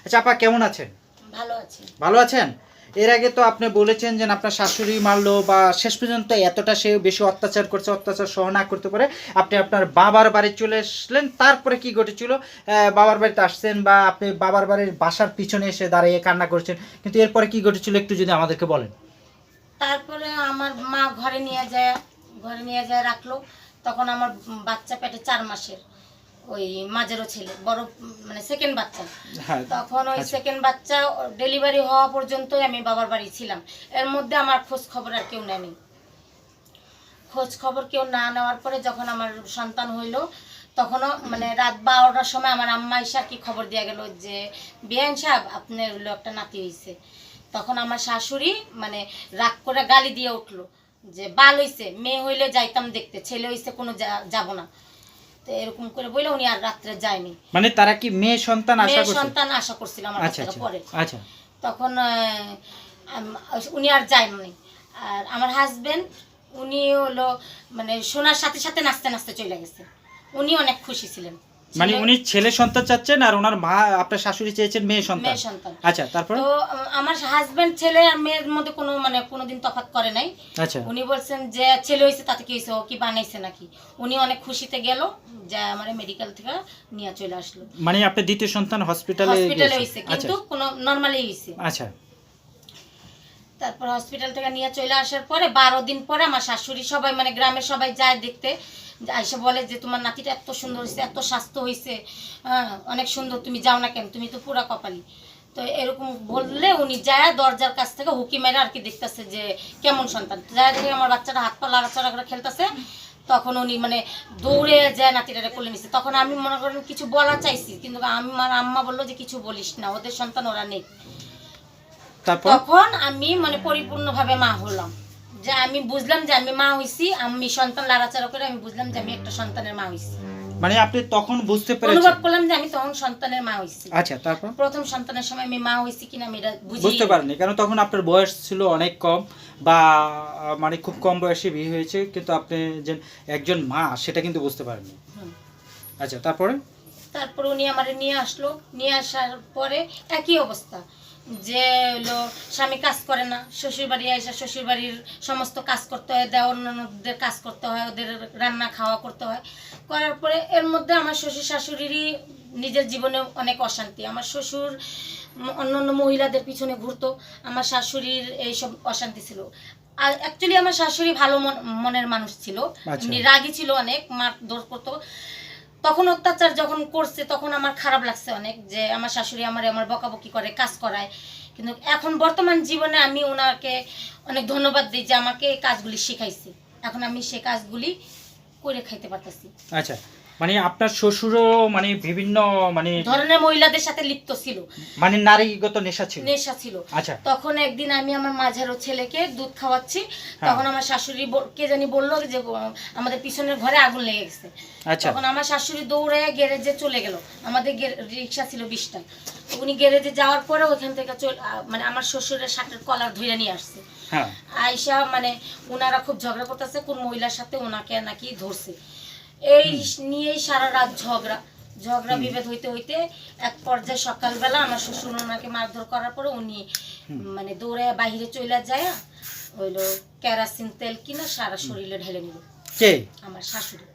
আচ্ছা আপা কেমন আছেন? ভালো আছি। ভালো আছেন? এর আগে তো আপনি বলেছেন যে আপনার শাশুড়ি মারলো বা শেষ পর্যন্ত এতটা সে বেশি অত্যাচার করছে, অত্যাচার সহ না করতে পারে আপনি আপনার বাবার বাড়ি চলে আসলেন। তারপরে কি ঘটেছিল? বাবার বাড়িতে আসছেন বা আপনি বাবার বাড়ির বাসার পিছনে এসে দাঁড়িয়ে কান্না করছেন, কিন্তু এরপরে কি ঘটেছিল একটু যদি আমাদেরকে বলেন। তারপরে আমার মা ঘরে নিয়ে যায় রাখলো। তখন আমার বাচ্চা পেটে 4 মাসের, ওই মাঝেরও ছেলে বড়, মানে সেকেন্ড বাচ্চা। হ্যাঁ। তখন ওই আচ্ছা। সেকেন্ড বাচ্চা ডেলিভারি হওয়া পর্যন্তই আমি বাবার বাড়ি ছিলাম। এর মধ্যে আমার খোঁজ খবর আর কেউ নেয়নি। খোঁজ খবর কেউ না নেওয়ার পরে যখন আমার সন্তান হইলো, তখনও মানে রাত 12টার সময় আমার আম্মা এসে আর কি খবর দিয়ে গেল যে বিআইন সাহেব আপনার হলো একটা নাতি হয়েছে। তখন আমার শাশুড়ি মানে রাগ করে গালি দিয়ে উঠলো যে বাল হইছে, মেয়ে হইলে যাইতাম দেখতে, ছেলে হইছে কোনো যাব না। তো এরকম করে বলে উনি আর রাত্রে যায়নি। মানে তারা কি মেয়ে সন্তান আশা মেয়ে করছে? সন্তান আশা করছিল আমার আচ্ছা বাচ্চাটা আচ্ছা পরে। আচ্ছা। তখন উনি আর যায়নি। আর আমার হাজবেন্ড উনি হলো মানে শোনার সাথে সাথে নাচতে নাচতে চলে গেছে। উনি অনেক খুশি ছিলেন। মানে উনি ছেলে সন্তান চাচ্ছেন আর ওনার মা আপনার শাশুড়ি চেয়েছেন মেয়ে সন্তান। মেয়ে সন্তান। আচ্ছা তারপর? তো আমার হাজবেন্ড ছেলে আর মেয়ের মধ্যে কোনো মানে কোনোদিন তফাৎ করে নাই। আচ্ছা। উনি বলছেন যে ছেলে হয়েছে তাতে কি হয়েছে, ও কি বানাইছে নাকি। উনি অনেক খুশিতে গেল যে আমার মেডিকেল থেকে নিয়ে চলে আসলো। মানে আপনি দ্বিতীয় সন্তান হসপিটালে হয়েছে কিন্তু কোনো নরমালি হয়েছে। আচ্ছা। তারপর হসপিটাল থেকে নিয়ে চলে আসার পরে 12 দিন পরে আমার শাশুড়ি সবাই মানে গ্রামের সবাই যায় দেখতে, আইসা বলে যে তোমার নাতিটা এত সুন্দর হয়েছে, এত স্বাস্থ্য হয়েছে, হ্যাঁ অনেক সুন্দর, তুমি যাও না কেন, তুমি তো পুরা কপালি। তো এরকম বললে উনি যায় দরজার কাছ থেকে হুকি মেরে আর কি দেখতেছে যে কেমন সন্তান। যায় দেখে আমার বাচ্চাটা হাত পা লাড়াচাড়া করে খেলতেছে। তখন উনি মানে দৌড়ে যায় নাতিটারে কোলে নিচ্ছে। তখন আমি মনে করেন কিছু বলা চাইছি, কিন্তু আমার আম্মা বললো যে কিছু বলিস না, ওদের সন্তান ওরা নেই। তখন আমি মানে পরিপূর্ণভাবে মা হলাম, যে আমি বুঝলাম যে আমি মা হইছি। আমি সন্তান লাড়াচাড়া করে আমি বুঝলাম যে আমি একটা সন্তানের মা হইছি। মানে আপনি তখন বুঝতে পেরেছেন, অনুভব করলাম যে আমি তখন সন্তানের মা হইছি। আচ্ছা তারপর? প্রথম সন্তানের সময় আমি মা হইছি কিনা আমি এটা বুঝতে পারিনি, কারণ তখন আপনার বয়স ছিল অনেক কম বা মানে খুব কম বয়সে বিয়ে হয়েছে, কিন্তু আপনি যে একজন মা সেটা কিন্তু বুঝতে পারেননি। আচ্ছা তারপর উনি আমারে নিয়ে আসলো। নিয়ে আসার পরে একই অবস্থা, যে হলো স্বামী কাজ করে না, শ্বশুর বাড়ি এসে শ্বশুর বাড়ির সমস্ত কাজ করতে হয়, দেওর ননদদের কাজ করতে হয়, ওদের রান্না খাওয়া করতে হয়। করার পরে এর মধ্যে আমার শ্বশুর শাশুড়িরই নিজের জীবনে অনেক অশান্তি। আমার শ্বশুর অন্য অন্য মহিলাদের পিছনে ঘুরতো, আমার শাশুড়ির এইসব অশান্তি ছিল। আর অ্যাকচুয়ালি আমার শাশুড়ি ভালো মনের মানুষ ছিল, এমনি রাগী ছিল, অনেক মারধর করতো। তখন অত্যাচার যখন করছে তখন আমার খারাপ লাগছে অনেক, যে আমার শাশুড়ি আমার বকাবকি করে, কাজ করায়। কিন্তু এখন বর্তমান জীবনে আমি ওনাকে অনেক ধন্যবাদ দিই যে আমাকে এই কাজগুলি শিখাইছে। এখন আমি সেই কাজগুলি করে খাইতে পারতেছি। আচ্ছা, মানে আপনার শ্বশুরও মানে বিভিন্ন মানে ধরনের মহিলাদের সাথে লিপ্ত ছিল, মানে নারীগত নেশা ছিল। আচ্ছা। তখন একদিন আমি আমার মাঝারো ছেলেকে দুধ খাওয়াচ্ছি, তখন আমার শাশুড়ি কে জানি বললো যে আমাদের পিছনের ঘরে আগুন লেগে গেছে। তখন আমার শাশুড়ি দৌড়ে গ্যারেজে চলে গেল। আমাদের রিক্সা ছিল 20টা। উনি গ্যারেজে যাওয়ার পরে ওইখান থেকে মানে আমার শ্বশুরের শার্টের কলার ধরে নিয়ে আসছে। আয়সা মানে ওনারা খুব ঝগড়া করতেছে, কোন মহিলার সাথে ওনাকে নাকি ধরছে। এই নিয়েই সারা রাত ঝগড়া বিভেদ হইতে হইতে এক পর্যায়ে সকালবেলা আমার শ্বশুর ওনাকে মারধর করার পরে উনি মানে দৌড়ে বাইরে চলে যায়, হইলো কেরাসিন তেল কিনা সারা শরীরে ঢেলে নিল। কে? আমার শাশুড়ি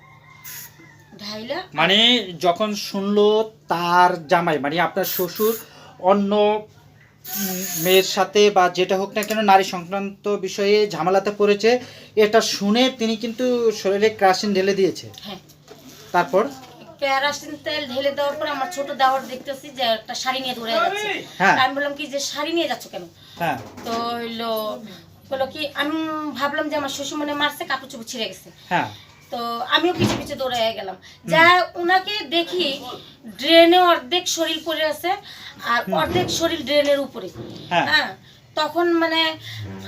ঢাইলা। মানে যখন শুনলো তার জামাই মানে আপনার শ্বশুর অন্য মেয়ের সাথে বা যেটা হোক না কেন নারী সংক্রান্ত বিষয়ে ঝামেলাতে পড়েছে, এটা শুনে তিনি কিন্তু শরীরে কেরাসিন ঢেলে দিয়েছে। হ্যাঁ। তারপর কেরাসিন তেল ঢেলে দেওয়ার পর আমার ছোট দেওয়ার দেখতেছি যে একটা শাড়ি নিয়ে দৌড়ে যাচ্ছে। আমি বললাম কি যে শাড়ি নিয়ে যাচ্ছ কেন? তো হলো কি আমি ভাবলাম যে আমার শ্বশুর মনে মারছে, কাপড় চোপড় ছিঁড়ে গেছে। তো আমিও পিছে পিছে দৌড়ে গেলাম, যা ওনাকে দেখি ড্রেনে অর্ধেক শরীর পড়ে আছে আর অর্ধেক শরীর ড্রেনের উপরে। হ্যাঁ, তখন মানে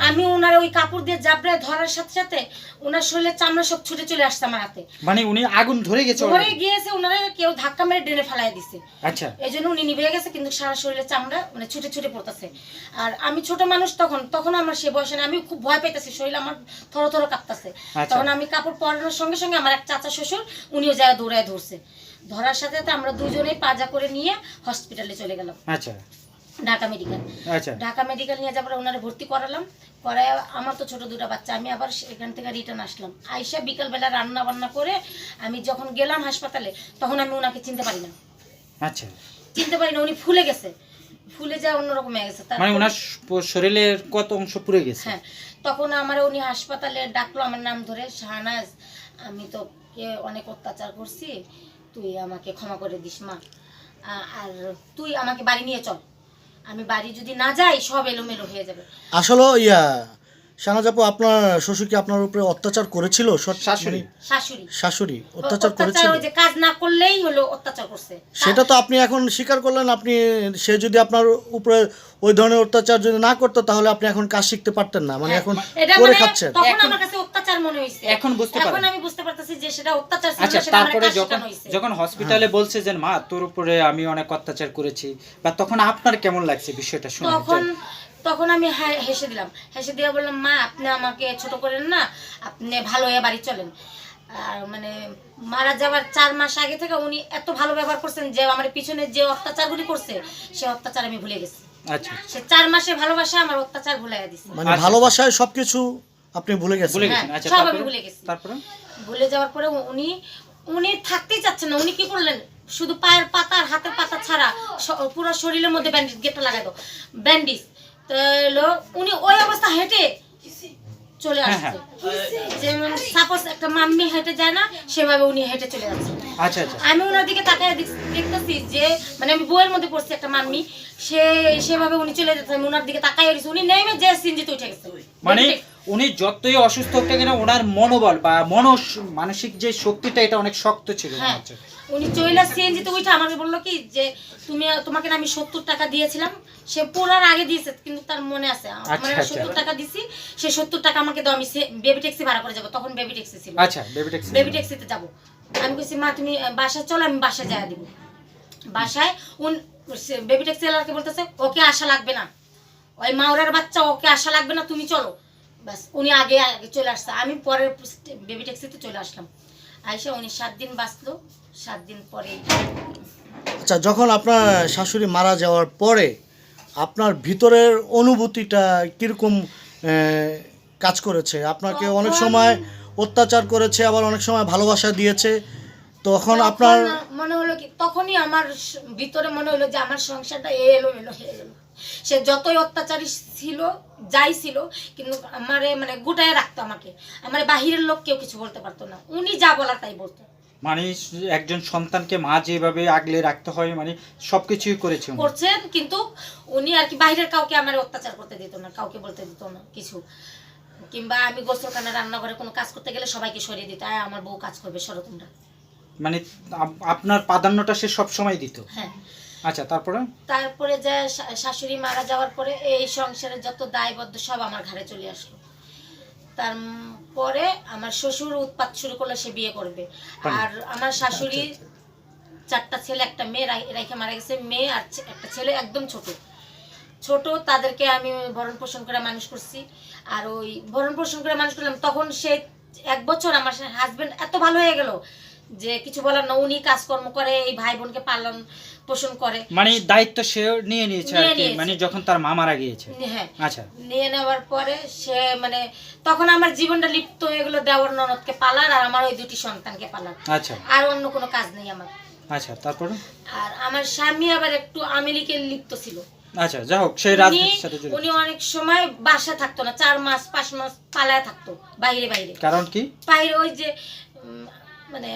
আমি ওনার ওই কাপড় দিয়ে জাবড়ায় ধরার সাথে সাথে ওনার শরীরের চামড়া সব ছুটে চলে আসছে আমার হাতে। মানে উনি আগুন ধরে গিয়েছে, ওনারা কেউ ধাক্কা মেরে ড্রেনে ফেলাই দিছে। আচ্ছা, এই জন্য উনি নিভে গেছে, কিন্তু সারা শরীরের চামড়া মানে ছুটে ছুটে পড়তেছে। আর আমি ছোট মানুষ, তখন আমার সে বয়সে না, আমি খুব ভয় পাইতেছি, শরীর আমার থর থর কাঁপতেছে। তখন আমি কাপড় পরানোর সঙ্গে সঙ্গে আমার এক চাচা শ্বশুর উনিও যায় দৌড়ায় ধরার সাথে সাথে আমরা দুজনেই পাজা করে নিয়ে হসপিটালে চলে গেলাম, আচ্ছা ঢাকা মেডিকেল। আচ্ছা ঢাকা মেডিকেল নিয়ে যাবার ওনারে ভর্তি করালাম, করায় আমার তো ছোট দুটো বাচ্চা, আমি আবার এখান থেকে রিটার্ন আসলাম। আইসা বিকালবেলা রান্না বান্না করে আমি যখন গেলাম হাসপাতালে, তখন আমি ওনাকে চিনতে পারি না, আচ্ছা। চিনতে পারি না, উনি ফুলে গেছে, ফুলে যায় অন্যরকম হয়ে গেছে। মানে ওনার শরীরের কত অংশ পুড়ে গেছে? হ্যাঁ, তখন আমার উনি হাসপাতালে ডাকলো আমার নাম ধরে, শাহনাজ আমি তো অনেক অত্যাচার করছি, তুই আমাকে ক্ষমা করে দিস মা, আর তুই আমাকে বাড়ি নিয়ে চল, আমি বাড়ি যদি না যাই সব এলোমেলো হয়ে যাবে। আসলে শাহনাজ আপু, আপনার শ্বশুর কি আপনার উপরে অত্যাচার করেছিল? শাশুড়ি শাশুড়ি শাশুড়ি অত্যাচার করেছিল? ওই যে কাজ না করলেই হলো অত্যাচার করছে। সেটা তো আপনি এখন স্বীকার করলেন। আপনি সে যদি আপনার উপরে ওই ধরনের অত্যাচার যদি না করতো, তাহলে আপনি এখন কাজ শিখতে পারতেন না, মানে এখন এটা করে মানে খাচ্ছেন। তখন এখন- আমার কাছে অত্যাচার মনে হইছে, এখন বুঝতে পারেন? এখন আমি বুঝতে পারতেছি যে সেটা অত্যাচার ছিল, আচ্ছা, সেটা আমার তারপরে কাজ যখন শেখানো হইছে। যখন হসপিটালে বলছে যে মা তোর উপরে আমি অনেক অত্যাচার করেছি, বা তখন আপনার কেমন লাগছে বিষয়টা শুনে? তখন আমি হেসে দিলাম, হেসে দিয়ে বললাম মা আপনি আমাকে ছোট করেন না, আপনি ভালো হয়ে বাড়ি চলেন। আর মানে মারা যাওয়ার 4 মাস আগে থেকে উনি এত ভালো ব্যবহার করছেন যে আমার পিছনে যে অত্যাচারগুলি করছে সে অত্যাচার আমি ভুলে গেছি। আচ্ছা, সে 4 মাসে ভালোবাসা আমার অত্যাচার ভুলাইয়া দিছে, মানে আচ্ছা। ভালোবাসায় সবকিছু আপনি ভুলে গেছেন। ভুলে হ্যাঁ, গেছেন। আচ্ছা, সব আমি তারপরে? ভুলে গেছি। তারপরে ভুলে যাওয়ার পরে উনি থাকতেই চাচ্ছেন না। উনি কি করলেন, শুধু পায়ের পাতা আর হাতের পাতা ছাড়া পুরো শরীরের মধ্যে ব্যান্ডেজ গেটটা লাগাই দাও, ব্যান্ডেজ। তো উনি ওই অবস্থা হেঁটে চলে আসছে, যেমন সাপোজ একটা মাম্মি হেঁটে যায় না, সেভাবে উনি হেঁটে চলে যাচ্ছে। আচ্ছা আচ্ছা আমি ওনার দিকে তাকায় দেখতেছি যে মানে আমি বইয়ের মধ্যে পড়ছি একটা মাম্মি, সেভাবে উনি চলে যাচ্ছে, আমি ওনার দিকে তাকায় রয়েছি, উনি নেমে যে সিনজিতে উঠে গেছে। মানে উনি যতই অসুস্থ হতে গেলে ওনার মনোবল বা মানসিক যে শক্তিটা এটা অনেক শক্ত ছিল মনে হ্যাঁ, হচ্ছে। উনি চইলা সিএনজিতে উঠে আমাকে বললো কি যে তোমাকে না আমি 70 টাকা দিয়েছিলাম, সে পুরার আগে দিয়েছে কিন্তু তার মনে আছে, মানে আচ্ছা। 70 টাকা দিছি, সে 70 টাকা আমাকে দাও, আমি বেবি ট্যাক্সি ভাড়া করে যাবো, তখন বেবি ট্যাক্সি ছিল। আচ্ছা, বেবি ট্যাক্সি। বেবি ট্যাক্সিতে যাবো। আমি কইছি মা তুমি বাসায় চলো, আমি বাসায় যাইয়া দিব। বাসায় বেবি ট্যাক্সি ওয়ালাকে বলতেছে ওকে আসা লাগবে না, ওই মাওরার বাচ্চা, ওকে আসা লাগবে না, তুমি চলো। বাস উনি আগে চলে আসছে, আমি পরের বেবি ট্যাক্সিতে চলে আসলাম। আইসা উনি 7 দিন বাঁচলো, 7 দিন পরে। আচ্ছা, যখন আপনার শাশুড়ি মারা যাওয়ার পরে আপনার ভিতরের অনুভূতিটা কিরকম কাজ করেছে? আপনাকে অনেক সময় অত্যাচার করেছে, আবার অনেক সময় ভালোবাসা দিয়েছে, তখন আপনার মনে হলো কি, তখনই আমার ভিতরে মনে হলো যে আমার সংসারটা এলোমেলো হয়ে গেল। সে যতই অত্যাচারী ছিল, যাই ছিল, কিন্তু আমারে মানে গুটায় রাখতো আমাকে, আমার বাহিরের লোক কেউ কিছু বলতে পারতো না, উনি যা বলার তাই বলতো। মানে একজন সন্তানকে মা যেভাবে আগলে রাখতে হয়, মানে সবকিছুই করেছে উনি। করছেন, কিন্তু উনি আর কি বাইরের কাউকে আমার অত্যাচার করতে দিত না, কাউকে বলতে দিত না কিছু। কিংবা আমি গোসলখানা রান্নাঘরে কোনো কাজ করতে গেলে সবাইকে সরিয়ে দিত, আমার বউ কাজ করবে, সরো তোমরা। মানে আপনার প্রাধান্যটা সে সব সময় দিত। হ্যাঁ। আচ্ছা, তারপরে যে শাশুড়ি মারা যাওয়ার পরে এই সংসারের যত দায়বদ্ধ সব আমার ঘাড়ে চলে আসলো। তারপরে আমার শ্বশুর উৎপাত শুরু করলো, সে বিয়ে করবে। আর আমার শাশুড়ি 4টা ছেলে, একটা মেয়ে রেখে মারা গেছে, মেয়ে আর একটা ছেলে একদম ছোট, তাদেরকে আমি ভরণ পোষণ করে মানুষ করছি। আর ওই ভরণ পোষণ করে মানুষ করলাম, তখন সে 1 বছর আমার হাজবেন্ড এত ভালো হয়ে গেল যে কিছু বলার না, উনি কাজকর্ম করে, এই ভাই বোনকে পালন পোষণ করে, মানে দায়িত্ব সে নিয়ে নিয়েছে আর কি, মানে যখন তার মা মারা গিয়েছে। হ্যাঁ। আচ্ছা, নিয়ে নেওয়ার পরে সে মানে তখন আমার জীবনটা লিপ্ত হয়ে গেলো দেওয়ার ননদকে পালার, আর আমার ওই 2টি সন্তানকে পালার। আচ্ছা, আর অন্য কোনো কাজ নেই আমার। আচ্ছা, তারপরে? আর আমার স্বামী আবার একটু আমেরিকে লিপ্ত ছিল। আচ্ছা, যাই হোক, সেই রাজনীতির সাথে জড়িত। উনি অনেক সময় বাসা থাকতো না, 4 মাস 5 মাস পালায় থাকতো বাইরে। কারণ কি? বাইরে ওই যে মানে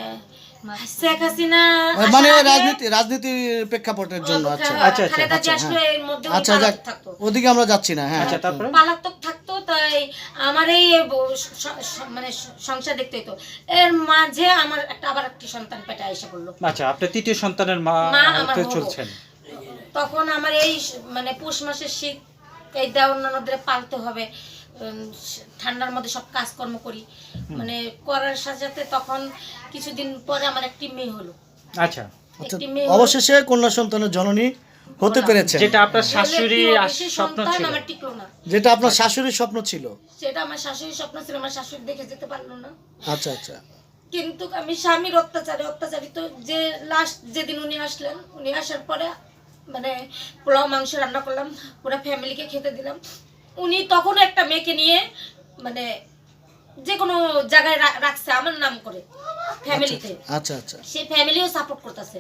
শেখ হাসিনা মানে রাজনীতির প্রেক্ষাপটের জন্য। আচ্ছা আচ্ছা, খালেদা জিয়া আসলে এর মধ্যে উনি আচ্ছা, পালাতক থাকতো। ওদিকে আমরা যাচ্ছি না। হ্যাঁ, আচ্ছা, তারপরে? পালাতক থাকতো, তাই আমার এই মানে সংসার দেখতে হতো। এর মাঝে আমার আবার একটি সন্তান পেটে এসে পড়লো। আচ্ছা, আপনি 3য় সন্তানের মা আমার হতে চলছেন। তখন আমার এই মানে পৌষ মাসের শীত, এই দেওয়ার ননদের পালতে হবে, ঠান্ডার মধ্যে সব কাজকর্ম করি, মানে করার সাথে সাথে তখন কিছুদিন পরে আমার একটি মেয়ে হলো। আচ্ছা, একটি মেয়ে অবশেষে কন্যা সন্তানের জননী হতে পেরেছে, যেটা আপনার শাশুড়ির স্বপ্ন ছিল। আমার টিকলো না, যেটা আপনার শাশুড়ির স্বপ্ন ছিল। সেটা আমার শাশুড়ির স্বপ্ন ছিল, আমার শাশুড়ি দেখে যেতে পারলো না। আচ্ছা আচ্ছা, কিন্তু আমি স্বামীর অত্যাচারিত যে লাস্ট যেদিন উনি আসলেন, উনি আসার পরে মানে পোলাও মাংস রান্না করলাম, পুরো ফ্যামিলিকে খেতে দিলাম। উনি তখনও একটা মেয়েকে নিয়ে মানে যে কোনো জায়গায় রাখছে আমার নাম করে ফ্যামিলিতে। আচ্ছা আচ্ছা সেই ফ্যামিলিও সাপোর্ট করতেছে।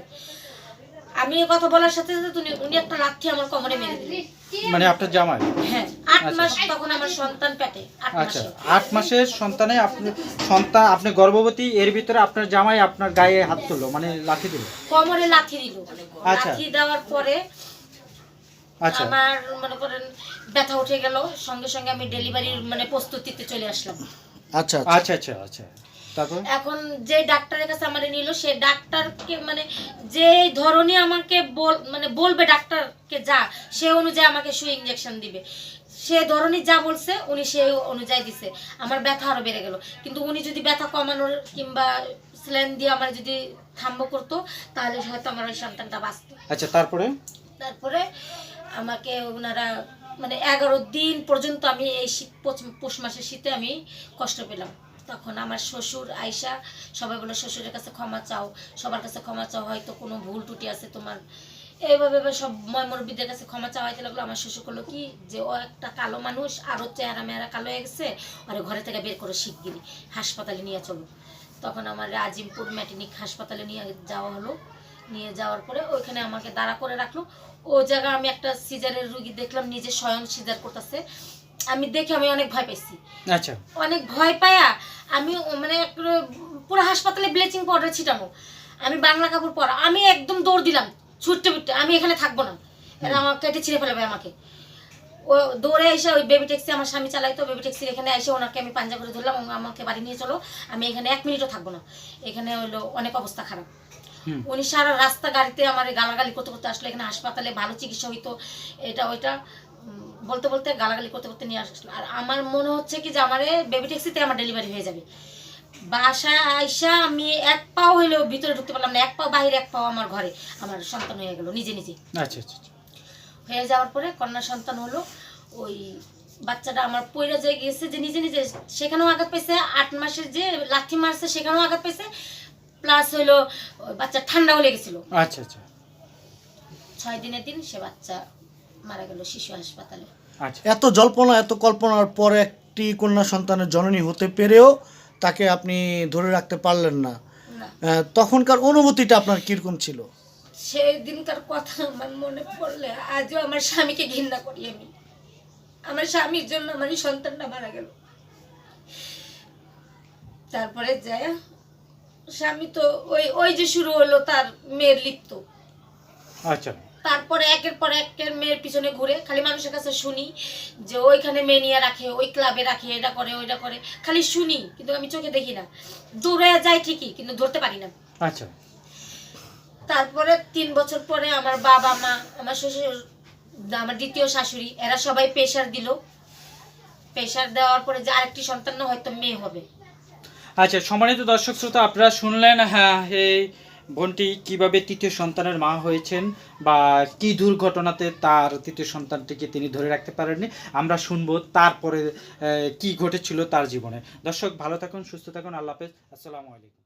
আমি এই কথা বলার সাথে সাথে উনি একটা লাথি আমার কোমরে মেরে দিলেন। মানে আপনার জামাই? হ্যাঁ, 8 মাস তখন আমার সন্তান পেটে, 8 আচ্ছা, মাসে। 8 মাসের সন্তানে আপনি গর্ভবতী, এর ভিতরে আপনার জামাই আপনার গায়ে হাত তুললো, মানে লাথি দিল? কোমরে লাথি দিল। আচ্ছা। লাথি দেওয়ার পরে আচ্ছা আমার মনে করেন ব্যথা উঠে গেল, সঙ্গে সঙ্গে আমি ডেলিভারির মানে প্রস্তুতিতে চলে আসলাম। আচ্ছা আচ্ছা আচ্ছা আচ্ছা। তারপর এখন যে ডাক্তারের কাছে আমারে নিল, সে ডাক্তারকে মানে যে ধরনের আমাকে বলবে ডাক্তারকে যা, সে অনুযায়ী আমাকে সুই ইঞ্জেকশন দিবে, সে ধরনের যা বলছে উনি সেই অনুযায়ী দিছে। আমার ব্যথা আরো বেড়ে গেল। কিন্তু উনি যদি ব্যথা কমানোর কিংবা স্যালাইন দিয়ে আমার যদি থাম্ব করতো, তাহলে হয়তো আমার ওই সন্তানটা বাঁচত। আচ্ছা, তারপরে আমাকে ওনারা মানে 11 দিন পর্যন্ত আমি এই শীত পৌষ মাসের শীতে আমি কষ্ট পেলাম। তখন আমার শ্বশুর আয়সা সবাই বলে শ্বশুরের কাছে ক্ষমা চাও, সবার কাছে ক্ষমা চাও, হয়তো কোনো ভুল ত্রুটি আছে তোমার, এইভাবে সব মুরব্বীদের কাছে ক্ষমা চাওয়া হইতে লাগলো। আমার শ্বশুর করলো কি যে ও একটা কালো মানুষ, আরও চেহারা মেহারা কালো হয়ে গেছে, আর ঘরে থেকে বের করে শিগগিরি হাসপাতালে নিয়ে চলো। তখন আমার আজিমপুর ম্যাটনিক হাসপাতালে নিয়ে যাওয়া হলো। নিয়ে যাওয়ার পরে ওইখানে আমাকে দাঁড়া করে রাখলো। ও জায়গায় আমি একটা সিজারের রুগী দেখলাম, নিজে স্বয়ং সিজার করতেছে। আমি দেখে আমি অনেক ভয় পেয়েছি। আচ্ছা, অনেক ভয় পায়া আমি মানে পুরো হাসপাতালে ব্লিচিং পাউডার ছিটানো, আমি বাংলা কাপড় পরা, আমি একদম দৌড় দিলাম ছুটতে ছুটতে, আমি এখানে থাকবো না, এরা আমাকে কেটে ছিঁড়ে ফেলবে আমাকে। ও দৌড়ে এসে ওই বেবি ট্যাক্সি আমার স্বামী চালাইতো, বেবি ট্যাক্সির এখানে এসে ওনাকে আমি পাঞ্জা করে ধরলাম, আমাকে বাড়ি নিয়ে চলো, আমি এখানে 1 মিনিটও থাকবো না। এখানে হলো অনেক অবস্থা খারাপ। উনি সারা রাস্তা গাড়িতে আমার গালাগালি করতে করতে আসলো। এখানে হাসপাতালে ভালো চিকিৎসা হইতো, এটা ওইটা বলতে বলতে গালাগালি করতে করতে নিয়ে আসলো। আর আমার মনে হচ্ছে কি যে আমার বেবি ট্যাক্সিতে আমার ডেলিভারি হয়ে যাবে। বাসায় আইসা আমি 1 পাও হইলেও ভিতরে ঢুকতে পারলাম না, 1 পাও বাহিরে, 1 পাও আমার ঘরে। আমার সন্তান হয়ে গেল নিজে নিজে। আচ্ছা আচ্ছা। হয়ে যাওয়ার পরে কন্যা সন্তান হলো। ওই বাচ্চাটা আমার পইরা যায় গেছে যে নিজে নিজে, সেখানেও আঘাত পেয়েছে। 8 মাসের যে লাথি মারছে সেখানেও আঘাত পেয়েছে, প্লাস হইলো বাচ্চা ঠান্ডাও লেগেছিল। আচ্ছা আচ্ছা। 6 দিনের দিন সে বাচ্চা মারা গেল শিশু হাসপাতালে। আচ্ছা, এত জল্পনা এত কল্পনার পরে একটি কন্যা সন্তানের জননী হতে পেরেও তাকে আপনি ধরে রাখতে পারলেন না, না, তখনকার অনুভূতিটা আপনার কিরকম ছিল? সেই দিনকার কথা আমার মনে পড়লে আজও আমার স্বামীকে ঘৃণা করি আমি। আমার স্বামীর জন্য আমার এই সন্তানটা মারা গেল। তারপরে যায় স্বামী তো ওই যে শুরু হলো তার মেয়ের লিপ্ত। আচ্ছা। তারপরে একের পর একের মেয়ের পিছনে ঘুরে, খালি মানুষের কাছে শুনি যে ওইখানে মেয়ে নিয়ে রাখে, ওই ক্লাবে রাখে, এটা করে ওইটা করে, খালি শুনি, কিন্তু আমি চোখে দেখি না। দূরে যাই ঠিকই, কিন্তু ধরতে পারি না। আচ্ছা। তারপরে 3 বছর পরে আমার বাবা মা, আমার শ্বশুর, আমার দ্বিতীয় শাশুড়ি, এরা সবাই প্রেশার দিল। প্রেশার দেওয়ার পরে যে আরেকটি সন্তান না হয়তো মেয়ে হবে। আচ্ছা, সম্মানিত দর্শক শ্রোতা, আপনারা শুনলেন হ্যাঁ এই বোনটি কিভাবে তৃতীয় সন্তানের মা হয়েছেন বা কি দুর্ঘটনাতে তার তৃতীয় সন্তানটিকে তিনি ধরে রাখতে পারেননি। আমরা শুনবো তারপরে কি ঘটেছিল তার জীবনে। দর্শক ভালো থাকুন, সুস্থ থাকুন, আল্লাহ হাফেজ, আসসালামু আলাইকুম।